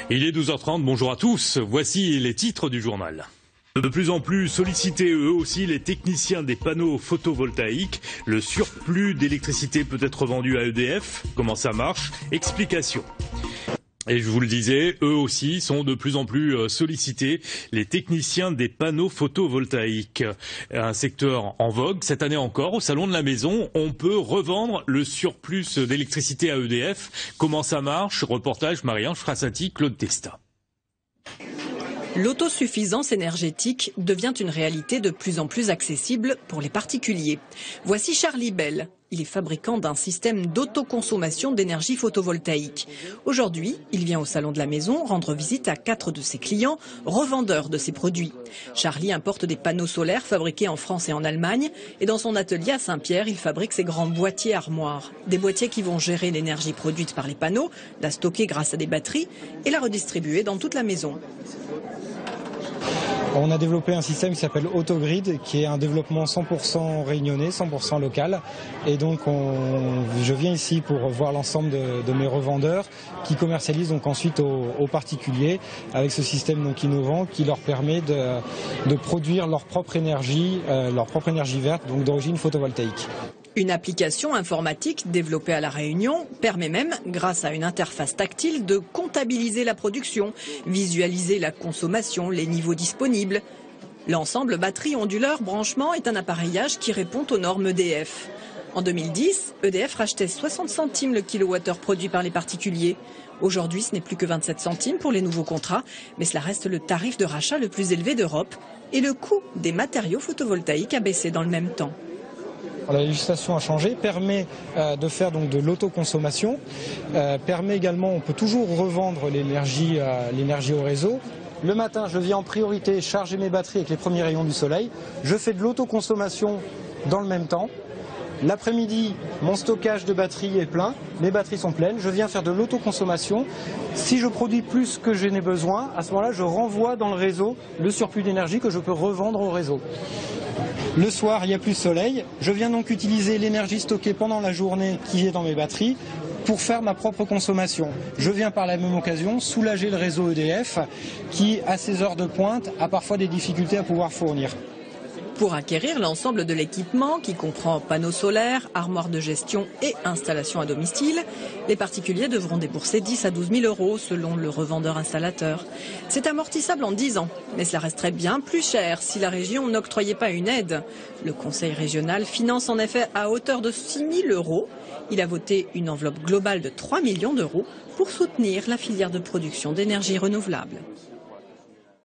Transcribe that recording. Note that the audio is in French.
Il est 12h30, bonjour à tous, voici les titres du journal. De plus en plus sollicités eux aussi les techniciens des panneaux photovoltaïques. Le surplus d'électricité peut être vendu à EDF. Comment ça marche? Explication. Et je vous le disais, eux aussi sont de plus en plus sollicités, les techniciens des panneaux photovoltaïques. Un secteur en vogue, cette année encore, au Salon de la Maison, on peut revendre le surplus d'électricité à EDF. Comment ça marche? Reportage Marie-Ange Frassati, Claude Testa. L'autosuffisance énergétique devient une réalité de plus en plus accessible pour les particuliers. Voici Charlie Bell. Il est fabricant d'un système d'autoconsommation d'énergie photovoltaïque. Aujourd'hui, il vient au Salon de la Maison rendre visite à 4 de ses clients, revendeurs de ses produits. Charlie importe des panneaux solaires fabriqués en France et en Allemagne. Et dans son atelier à Saint-Pierre, il fabrique ses grands boîtiers armoires. Des boîtiers qui vont gérer l'énergie produite par les panneaux, la stocker grâce à des batteries et la redistribuer dans toute la maison. On a développé un système qui s'appelle Autogrid, qui est un développement 100% réunionnais, 100% local. Et donc je viens ici pour voir l'ensemble de mes revendeurs qui commercialisent donc ensuite aux particuliers avec ce système donc innovant qui leur permet de produire leur propre énergie verte, donc d'origine photovoltaïque. Une application informatique développée à La Réunion permet même, grâce à une interface tactile, de comptabiliser la production, visualiser la consommation, les niveaux disponibles. L'ensemble batterie onduleur branchement est un appareillage qui répond aux normes EDF. En 2010, EDF rachetait 60 centimes le kilowattheure produit par les particuliers. Aujourd'hui, ce n'est plus que 27 centimes pour les nouveaux contrats, mais cela reste le tarif de rachat le plus élevé d'Europe et le coût des matériaux photovoltaïques a baissé dans le même temps. La législation a changé, permet de faire donc de l'autoconsommation, permet également, on peut toujours revendre l'énergie au réseau. Le matin, je viens en priorité charger mes batteries avec les premiers rayons du soleil. Je fais de l'autoconsommation dans le même temps. L'après-midi, mon stockage de batteries est plein, mes batteries sont pleines, je viens faire de l'autoconsommation. Si je produis plus que je n'ai besoin, à ce moment-là, je renvoie dans le réseau le surplus d'énergie que je peux revendre au réseau. Le soir, il n'y a plus de soleil. Je viens donc utiliser l'énergie stockée pendant la journée qui est dans mes batteries pour faire ma propre consommation. Je viens par la même occasion soulager le réseau EDF qui, à ces heures de pointe, a parfois des difficultés à pouvoir fournir. Pour acquérir l'ensemble de l'équipement, qui comprend panneaux solaires, armoires de gestion et installation à domicile, les particuliers devront débourser 10 à 12 000 euros selon le revendeur-installateur. C'est amortissable en 10 ans, mais cela resterait bien plus cher si la région n'octroyait pas une aide. Le Conseil régional finance en effet à hauteur de 6 000 euros. Il a voté une enveloppe globale de 3 millions d'euros pour soutenir la filière de production d'énergie renouvelable.